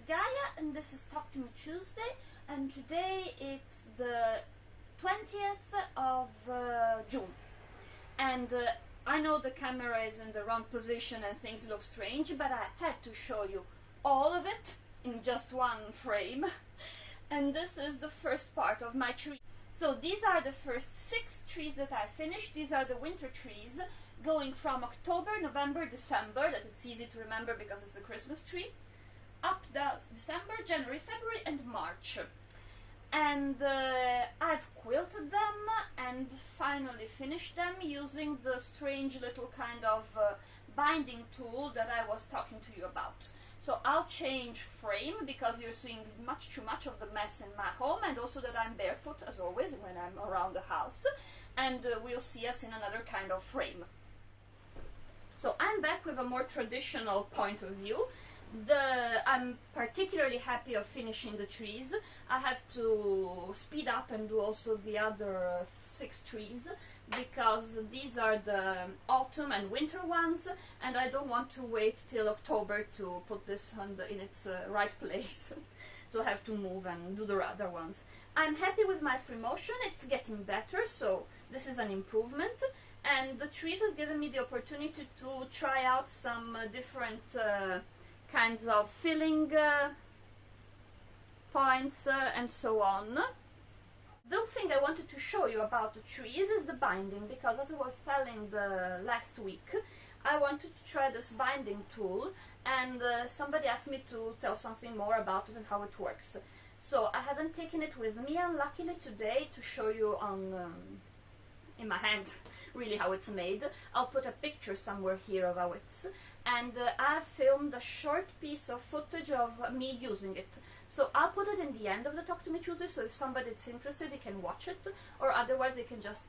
Gaia, and this is Talk to Me Tuesday, and today it's the 20th of June, and I know the camera is in the wrong position and things look strange, but I had to show you all of it in just one frame. And this is the first part of my tree. So these are the first 6 trees that I finished. These are the winter trees, going from October, November, December, that it's easy to remember because it's a Christmas tree, up to December, January, February and March. And I've quilted them and finally finished them using the strange little kind of binding tool that I was talking to you about. So I'll change frame because you're seeing much too much of the mess in my home, and also that I'm barefoot as always when I'm around the house, and we'll see us in another kind of frame. So I'm back with a more traditional point of view. I'm particularly happy of finishing the trees. I have to speed up and do also the other 6 trees because these are the autumn and winter ones, and I don't want to wait till October to put this in its right place. So I have to move and do the other ones. I'm happy with my free motion. It's getting better, so this is an improvement. And the trees has given me the opportunity to try out some different kinds of filling points and so on. The thing I wanted to show you about the trees is the binding, because as I was telling the last week, I wanted to try this binding tool, and somebody asked me to tell something more about it and how it works. So I haven't taken it with me, and luckily today to show you on in my hand really how it's made. I'll put a picture somewhere here of how it's, and I've filmed a short piece of footage of me using it. So I'll put it in the end of the Talk to Me Tuesday, so if somebody's interested, they can watch it, or otherwise they can just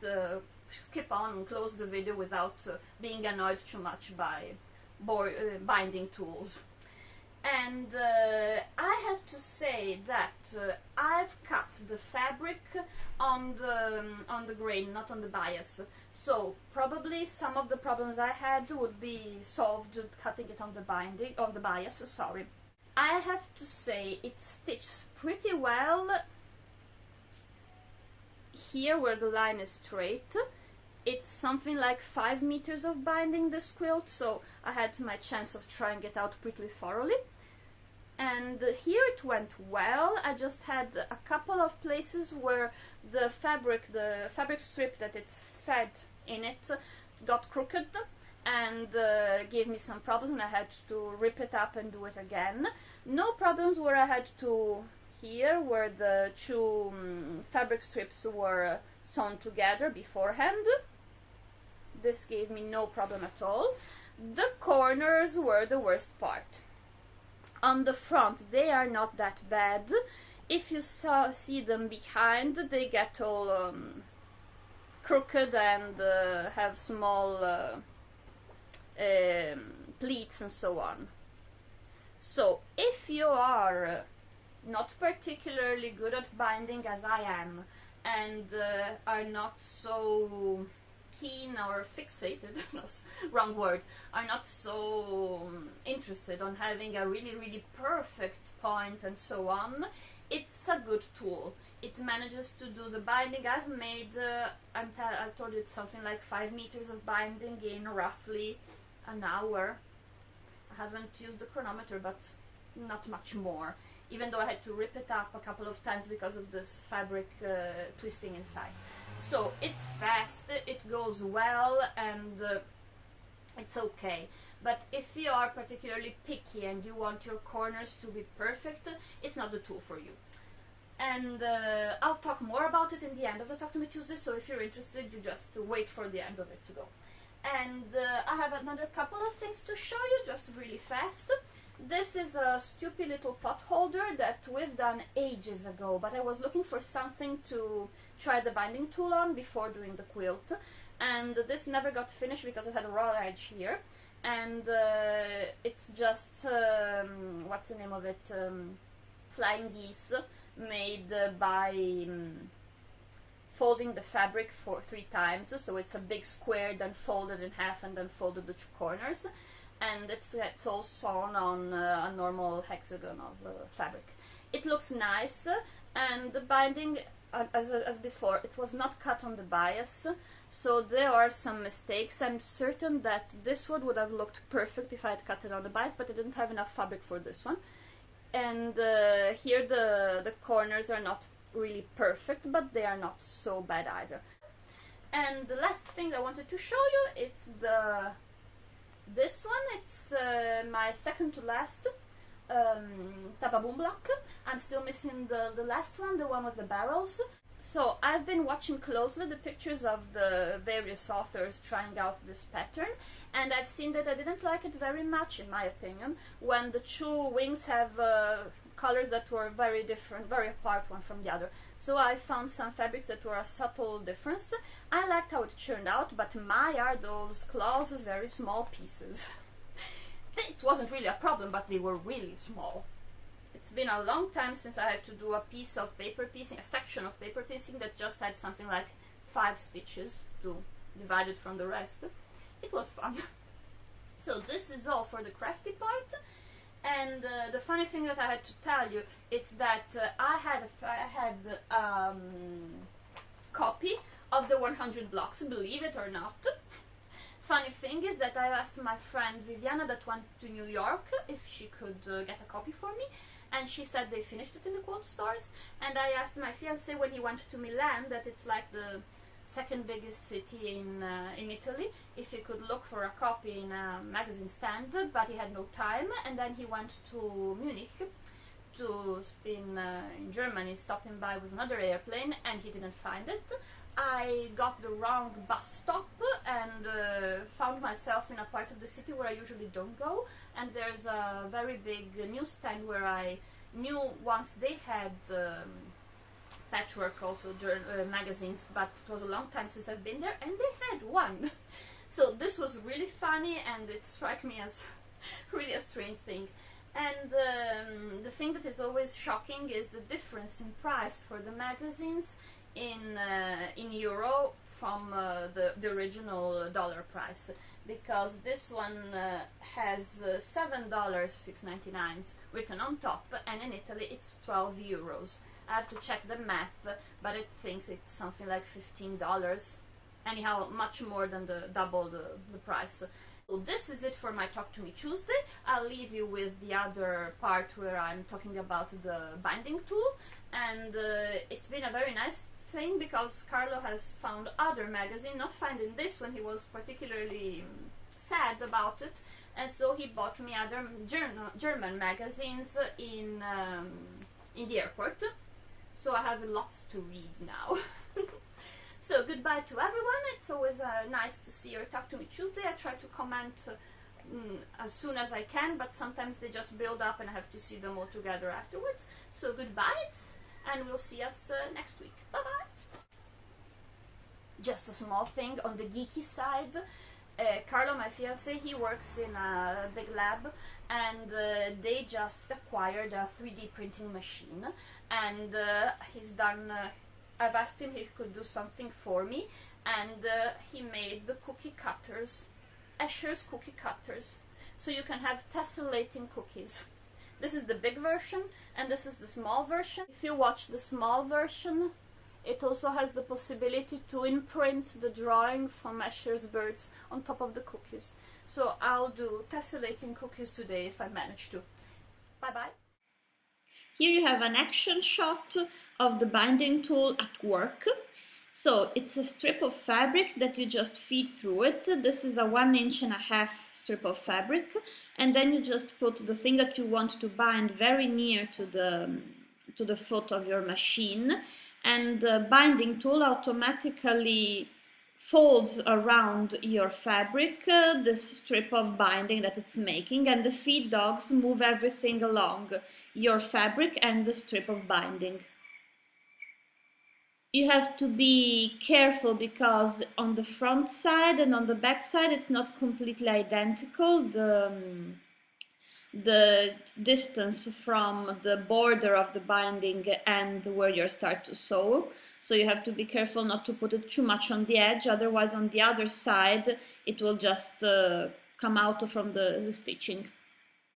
skip on and close the video without being annoyed too much by binding tools. And I have to say that I've cut the fabric on the grain, not on the bias. So probably some of the problems I had would be solved cutting it on the bias. Sorry. I have to say it stitches pretty well here where the line is straight. It's something like 5 meters of binding this quilt, so I had my chance of trying it out pretty thoroughly. And here it went well. I just had a couple of places where the fabric strip that it's fed in it got crooked and gave me some problems, and I had to rip it up and do it again. No problems where I had to, here where the 2 fabric strips were sewn together beforehand. This gave me no problem at all. The corners were the worst part. On the front they are not that bad. If you see them behind, they get all crooked and have small pleats and so on. So if you are not particularly good at binding as I am, and are not so keen or fixated, wrong word, are not so interested on having a really perfect point and so on, it's a good tool. It manages to do the binding. I've made, I told you it's something like 5 meters of binding in roughly an hour. I haven't used the chronometer, but not much more, even though I had to rip it up a couple of times because of this fabric twisting inside. So it's fast, it goes well, and it's okay. But if you are particularly picky and you want your corners to be perfect, it's not the tool for you. And I'll talk more about it in the end of the Talk to Me Tuesday, so if you're interested, you just wait for the end of it to go. And I have another couple of things to show you, just really fast. This is a stupid little pot holder that we've done ages ago, but I was looking for something to try the binding tool on before doing the quilt, and this never got finished because it had a raw edge here, and it's just what's the name of it, flying geese, made by folding the fabric for 3 times, so it's a big square, then folded in half and then folded the 2 corners, and it's all sewn on a normal hexagon of fabric. It looks nice, and the binding, as before, it was not cut on the bias, so there are some mistakes. I'm certain that this one would have looked perfect if I had cut it on the bias, but I didn't have enough fabric for this one. And here the corners are not really perfect, but they are not so bad either. And the last thing I wanted to show you, it's this one. It's my second to last Tababoom block. I'm still missing the last one, the one with the barrels. So I've been watching closely the pictures of the various authors trying out this pattern, and I've seen that I didn't like it very much, in my opinion, when the 2 wings have colors that were very different, very apart one from the other. So I found some fabrics that were a subtle difference. I liked how it turned out, but my are those claws very small pieces. It wasn't really a problem, but they were really small. It's been a long time since I had to do a piece of paper piecing, a section of paper piecing that just had something like 5 stitches to divide it from the rest. It was fun. So this is all for the crafty part. And the funny thing that I had to tell you is that I had copy of the 100 blocks, believe it or not. Funny thing is that I asked my friend Viviana that went to New York if she could get a copy for me, and she said they finished it in the quote stores. And I asked my fiancé when he went to Milan, that it's like the 2nd biggest city in Italy, if he could look for a copy in a magazine stand, but he had no time. And then he went to Munich, in Germany, stopping by with another airplane, and he didn't find it. I got the wrong bus stop and found myself in a part of the city where I usually don't go, and there's a very big newsstand where I knew once they had patchwork also magazines, but it was a long time since I've been there, and they had one. So this was really funny, and it struck me as really a strange thing. And the thing that is always shocking is the difference in price for the magazines in euro from the original dollar price, because this one has $7.699 written on top, and in Italy it's 12 euros. I have to check the math, but it thinks it's something like $15. Anyhow, much more than double the price. So this is it for my Talk to Me Tuesday. I'll leave you with the other part where I'm talking about the binding tool, and it's been a very nice thing because Carlo has found other magazines, not finding this one. He was particularly sad about it, and so he bought me other German magazines in the airport. So I have lots to read now. So goodbye to everyone. It's always nice to see your Talk to Me Tuesday. I try to comment as soon as I can, but sometimes they just build up and I have to see them all together afterwards. So goodbye, and we'll see us next week. Bye bye. Just a small thing on the geeky side. Carlo, my fiancé, he works in a big lab, and they just acquired a 3D printing machine, and he's done. I've asked him if he could do something for me, and he made the cookie cutters, Escher's cookie cutters, so you can have tessellating cookies. This is the big version, and this is the small version. If you watch the small version, it also has the possibility to imprint the drawing from Escher's birds on top of the cookies. So I'll do tessellating cookies today if I manage to. Bye bye. Here you have an action shot of the binding tool at work. So it's a strip of fabric that you just feed through it. This is a 1.5 inch strip of fabric, and then you just put the thing that you want to bind very near to the foot of your machine, and the binding tool automatically folds around your fabric this strip of binding that it's making, and the feed dogs move everything along your fabric and the strip of binding. You have to be careful because on the front the distance from the border of the binding and where you start to sew. So you have to be careful not to put it too much on the edge, otherwise on the other side it will just come out from the stitching.